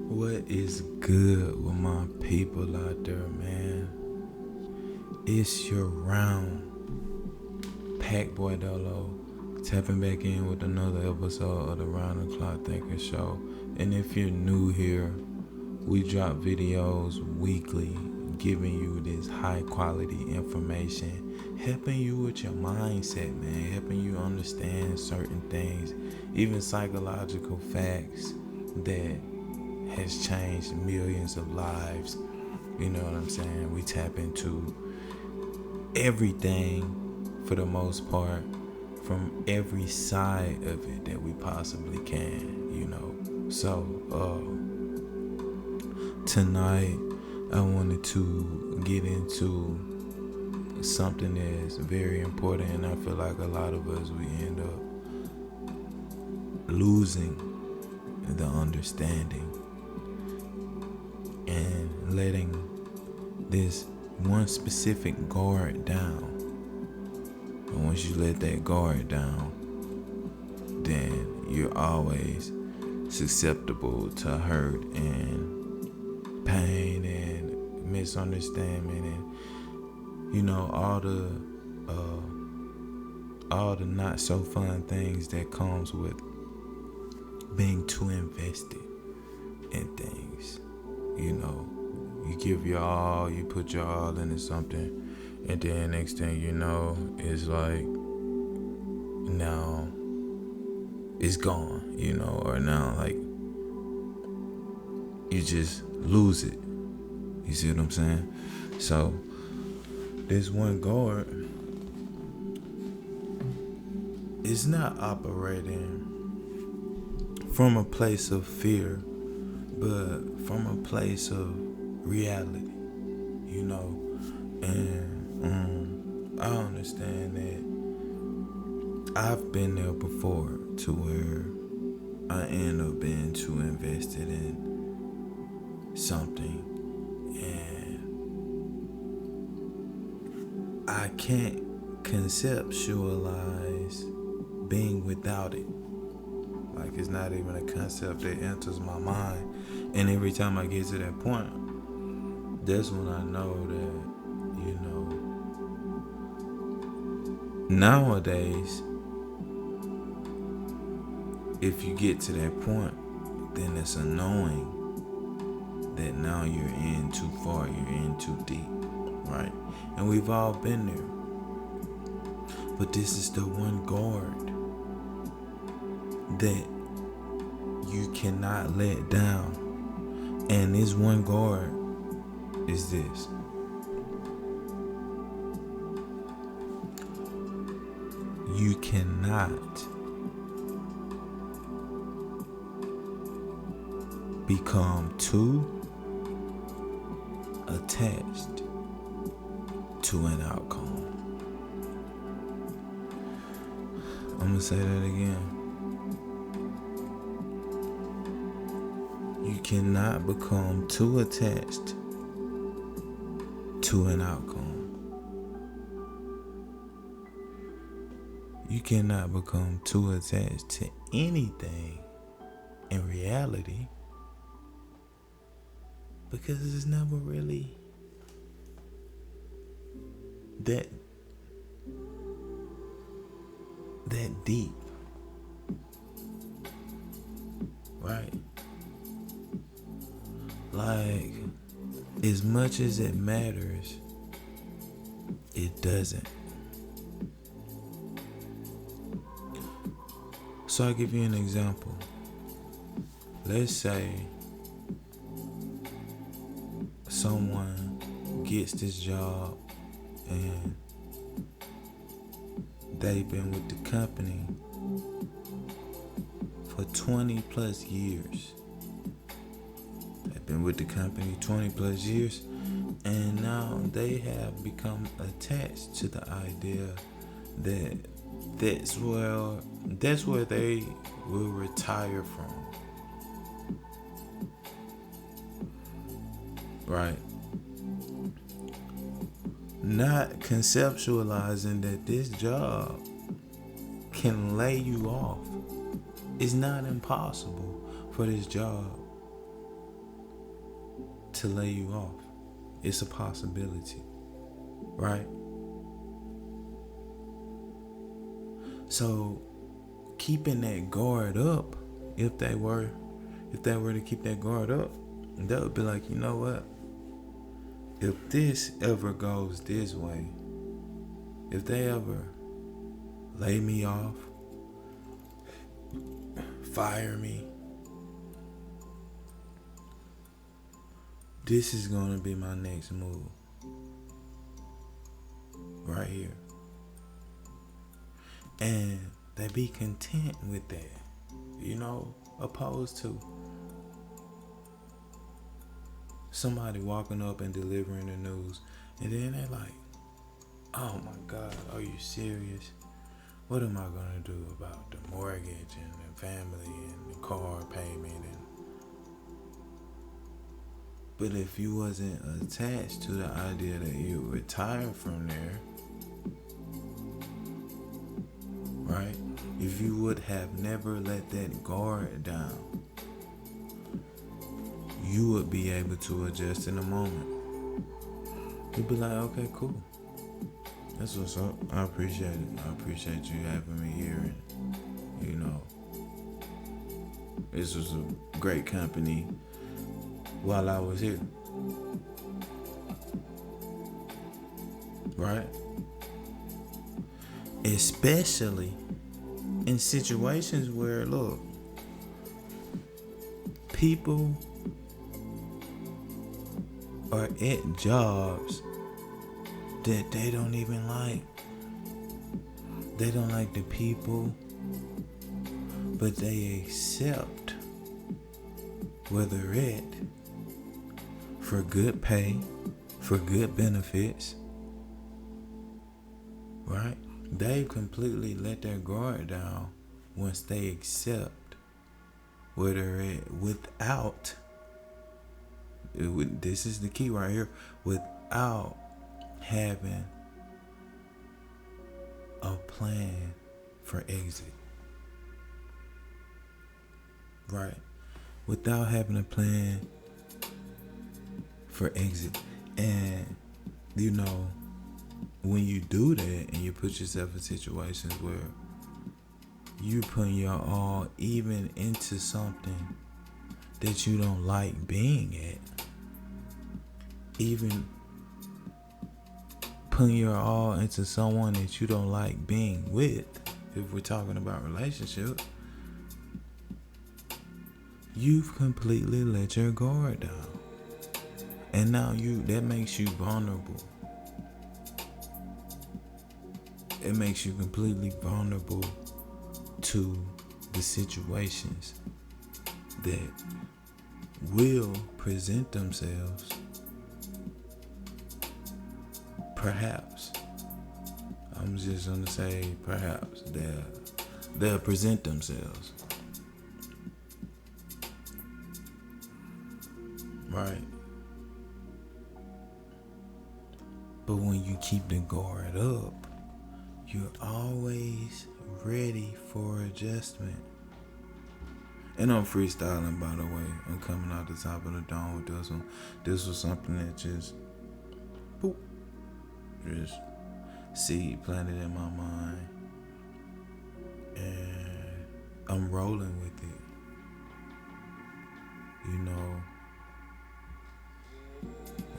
What is good with my people out there, man? It's your round. Pack Boy Dolo tapping back in with another episode of the Round the Clock Thinking Show. And if you're new here, we drop videos weekly giving you this high quality information, helping you with your mindset, man, helping you understand certain things, even psychological facts that has changed millions of lives. You know what I'm saying? We tap into everything for the most part from every side of it that we possibly can, you know. So tonight I wanted to get into something that's very important, and I feel like a lot of us, we end up losing the understanding and letting this one specific guard down. And once you let that guard down, then you're always susceptible to hurt and pain and misunderstanding and, you know, all the not so fun things that comes with being too invested in things. You know, you give your all, you put your all into something, and then next thing you know, it's like, now it's gone, you know, or now like you just lose it. You see what I'm saying? So this one guard is not operating from a place of fear, but from a place of reality, you know. And I understand that I've been there before, to where I end up being too invested in something, and I can't conceptualize being without it. Like, it's not even a concept that enters my mind. And every time I get to that point, that's when I know that, you know, nowadays, if you get to that point, then it's a knowing that now you're in too far, you're in too deep, right? And we've all been there. But this is the one guard that you cannot let down. And this one guard is this: you cannot become too attached to an outcome. I'm gonna say that again. You cannot become too attached to an outcome. You cannot become too attached to anything in reality, because it's never really that deep, right? Like, as much as it matters, it doesn't. So I'll give you an example. Let's say someone gets this job and they've been with the company for 20 plus years. They've been with the company 20 plus years, and now they have become attached to the idea that that's where they will retire from. Right? Not conceptualizing that this job can lay you off. It's not impossible for this job to lay you off. It's a possibility, right? So keeping that guard up, if they were to keep that guard up, that would be like, you know what? If this ever goes this way, if they ever lay me off, fire me, this is gonna be my next move. Right here. And they be content with that, opposed to somebody walking up and delivering the news, and then they're like, oh my God, are you serious? What am I gonna do about the mortgage and the family and the car payment? But if you wasn't attached to the idea that you retire from there, right? If you would have never let that guard down, you would be able to adjust in a moment. You'd be like, okay, cool. That's what's up. I appreciate it. I appreciate you having me here. And, this was a great company while I was here. Right? Especially in situations where, look, people are at jobs that they don't even like. They don't like the people, but they accept where they're at for good pay, for good benefits, right? They completely let their guard down once they accept where they're at without, this is the key right here, without having a plan for exit. Right? Without having a plan for exit. And, when you do that and you put yourself in situations where you putting your all even into something that you don't like being at, even putting your all into someone that you don't like being with, if we're talking about relationship, you've completely let your guard down. And now that makes you vulnerable. It makes you completely vulnerable to the situations that will present themselves. Perhaps. I'm just gonna say perhaps they'll present themselves. Right? But when you keep the guard up, you're always ready for adjustment. And I'm freestyling, by the way. I'm coming out the top of the dome with this one. This was something that just seed planted in my mind. And I'm rolling with it.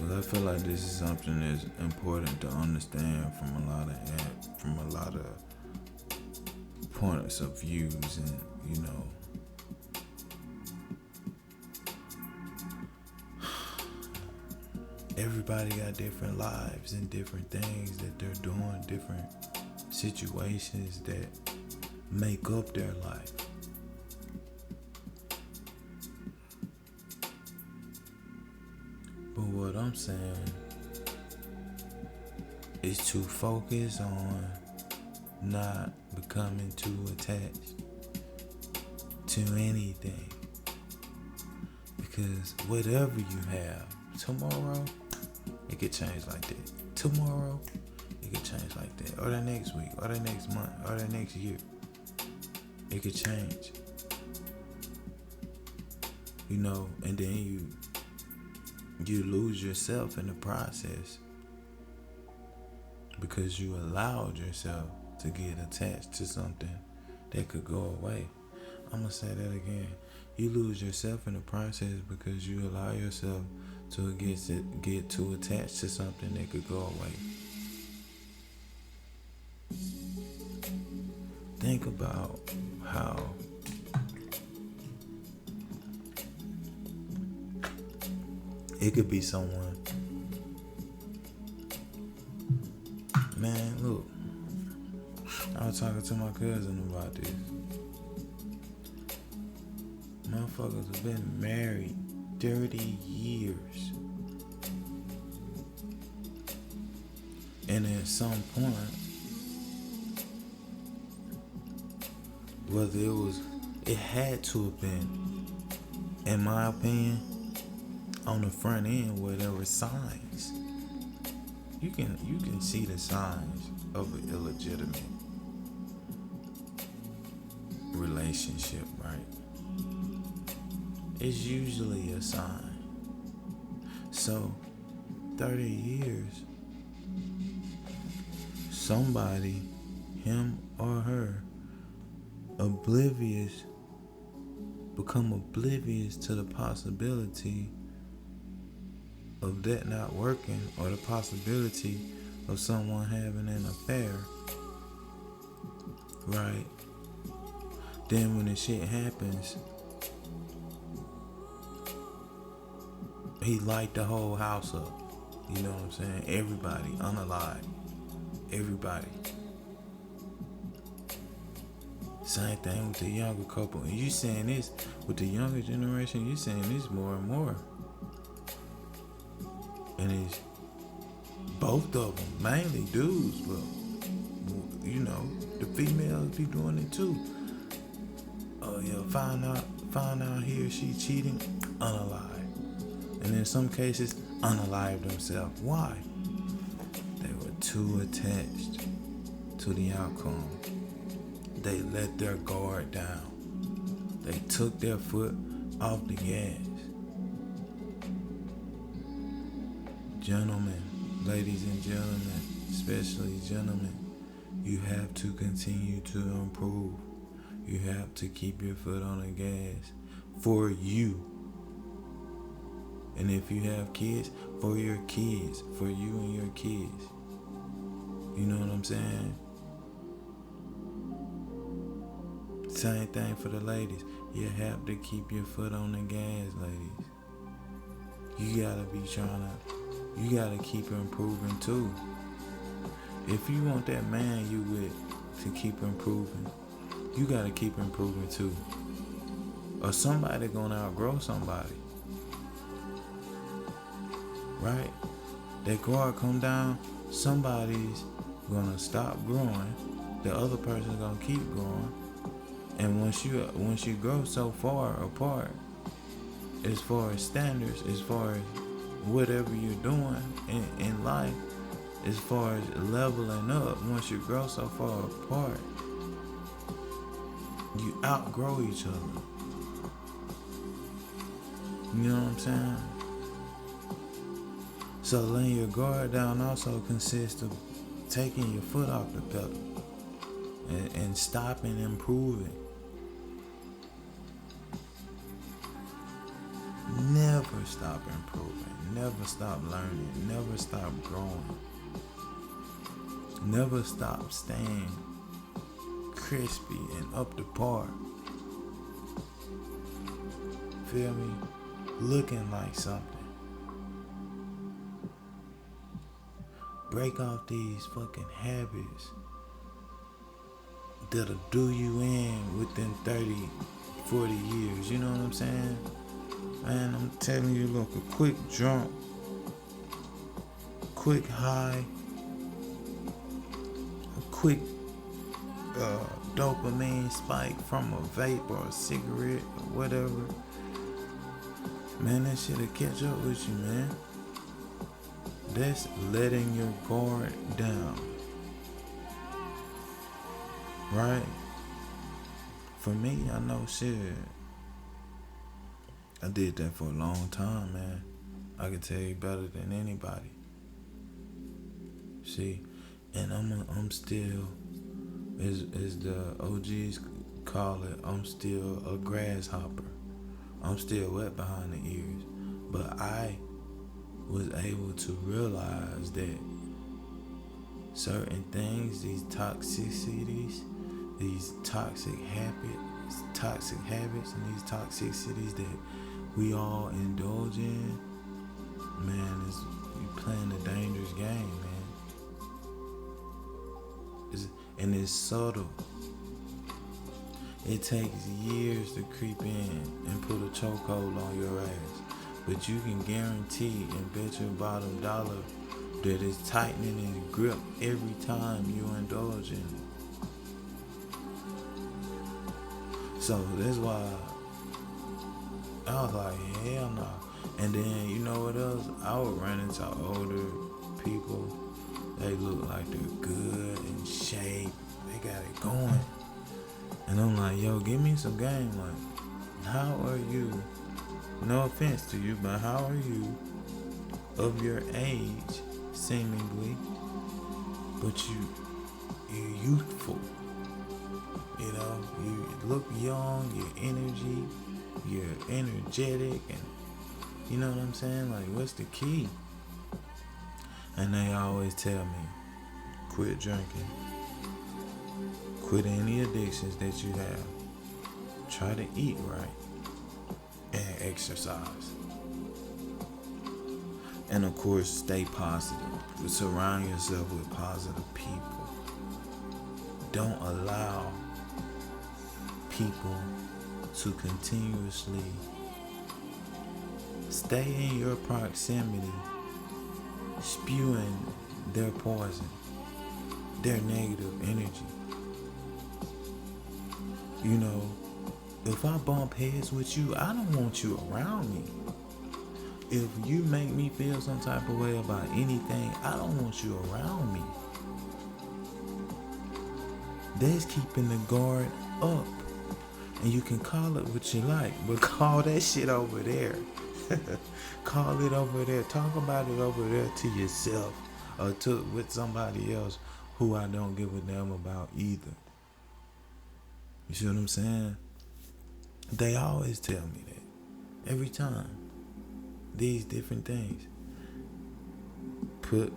Well, I feel like this is something that's important to understand from a lot of points of views, and everybody got different lives and different things that they're doing, different situations that make up their life. But what I'm saying is to focus on not becoming too attached to anything. Because whatever you have, tomorrow, it could change like that. Tomorrow, it could change like that. Or the next week, or the next month, or the next year. It could change. And then You lose yourself in the process because you allowed yourself to get attached to something that could go away. I'm gonna say that again. You lose yourself in the process because you allow yourself to get too attached to something that could go away. Think about how it could be someone. Man, look, I was talking to my cousin about this. Motherfuckers have been married 30 years. And at some point, whether it had to have been, in my opinion, on the front end where there were signs. You can see the signs of an illegitimate relationship, right? It's usually a sign. So, 30 years, somebody, him or her, become oblivious to the possibility of that not working, or the possibility of someone having an affair, right? Then when the shit happens, he light the whole house up. You know what I'm saying? Everybody, unalive. Everybody. Same thing with the younger couple. And you saying this with the younger generation, you saying this more and more. And it's both of them, mainly dudes, but you know, the females be doing it too. Oh yeah, find out he or she cheating, unalive. And in some cases, unalive themselves. Why? They were too attached to the outcome. They let their guard down. They took their foot off the gas. Gentlemen, ladies and gentlemen, especially gentlemen, you have to continue to improve. You have to keep your foot on the gas for you. And if you have kids, for your kids, for you and your kids. You know what I'm saying? Same thing for the ladies. You have to keep your foot on the gas, ladies. You gotta keep improving too. If you want that man you with to keep improving, you gotta keep improving too. Or somebody gonna outgrow somebody. Right? That guard come down, somebody's gonna stop growing, the other person's gonna keep growing. And once you grow so far apart, as far as standards, as far as whatever you're doing in life, as far as leveling up, once you grow so far apart, you outgrow each other. You know what I'm saying? So laying your guard down also consists of taking your foot off the pedal and stopping improving. Never stop improving. Never stop learning. Never stop growing. Never stop staying crispy and up to par. Feel me? Looking like something. Break off these fucking habits that'll do you in within 30, 40 years. You know what I'm saying? Man, I'm telling you, look, a quick jump, quick high, a quick dopamine spike from a vape or a cigarette or whatever. Man, that shit'll catch up with you, man. That's letting your guard down. Right? For me, I know shit. I did that for a long time, man. I can tell you better than anybody. See, and I'm still, as the OGs call it, I'm still a grasshopper. I'm still wet behind the ears. But I was able to realize that certain things, these toxicities, these toxic habits and these toxicities that we all indulge in, man, is you playing a dangerous game, man. And it's subtle. It takes years to creep in and put a chokehold on your ass. But you can guarantee and bet your bottom dollar that it's tightening its grip every time you indulge in it. So that's why I was like, hell no. And then, you know what else? I would run into older people. They look like they're good in shape. They got it going. And I'm like, yo, give me some game. Like, how are you? No offense to you, but how are you of your age, seemingly, but you're youthful? You know, you look young, you're energetic, and you know what I'm saying? Like, what's the key? And they always tell me, quit drinking, quit any addictions that you have, try to eat right, and exercise. And of course, stay positive. Surround yourself with positive people. Don't allow people to continuously stay in your proximity, spewing their poison, their negative energy. You know, if I bump heads with you, I don't want you around me. If you make me feel some type of way about anything, I don't want you around me. That's keeping the guard up. And you can call it what you like, but call that shit over there. Call it over there. Talk about it over there to yourself or with somebody else who I don't give a damn about either. You see what I'm saying? They always tell me that. Every time. These different things. Put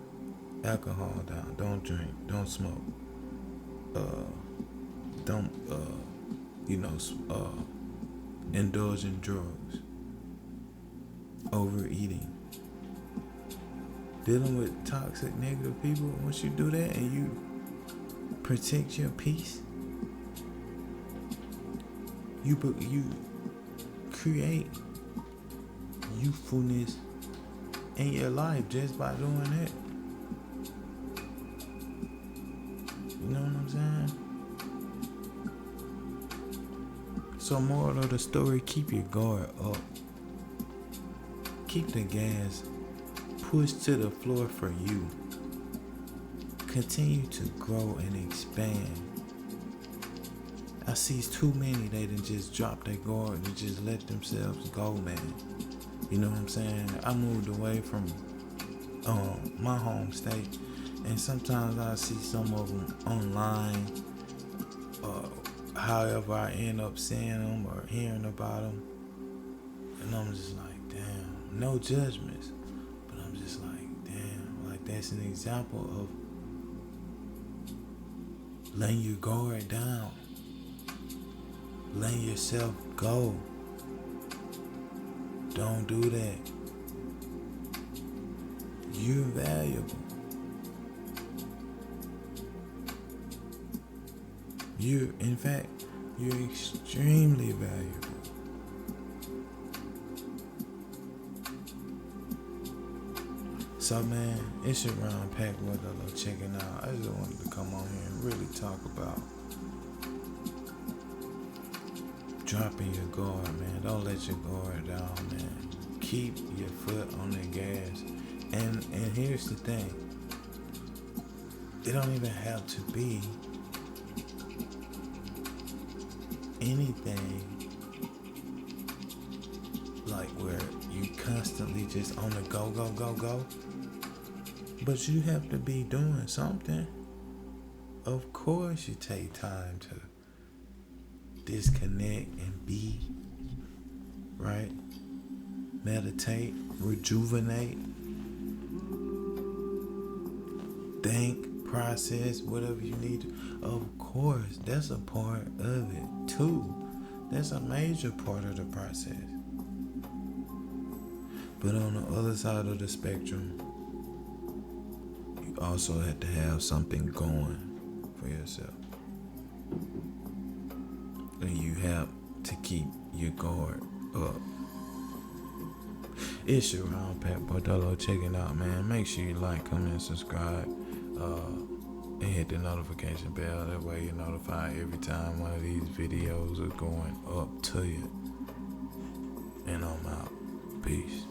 alcohol down. Don't drink. Don't smoke. Don't indulge in drugs. Overeating. Dealing with toxic, negative people. Once you do that and you protect your peace, you create youthfulness in your life just by doing that. You know what I'm saying? So moral of the story, keep your guard up. Keep the gas pushed to the floor for you. Continue to grow and expand. I see too many, they done just drop their guard and just let themselves go, man. You know what I'm saying? I moved away from my home state, and sometimes I see some of them online, however I end up seeing them or hearing about them, and I'm just like, damn, no judgments, but I'm just like, damn, like that's an example of letting your guard down, letting yourself go. Don't do that. You're valuable. You're extremely valuable. So man, it's your round pack with a little checking out. I just wanted to come on here and really talk about dropping your guard, man. Don't let your guard down, man. Keep your foot on the gas. And here's the thing. It don't even have to be anything like like where you constantly just on the go, go, go, go. But you have to be doing something. Of course you take time to disconnect and be, right? Meditate, rejuvenate, think, process, whatever you need to. Of course, that's a part of it too. That's a major part of the process. But on the other side of the spectrum, you also have to have something going for yourself. And you have to keep your guard up. It's your round Pat Bordello. Check it out, man. Make sure you like, comment, subscribe, and hit the notification bell. That way you're notified every time one of these videos are going up to you. And I'm out. Peace.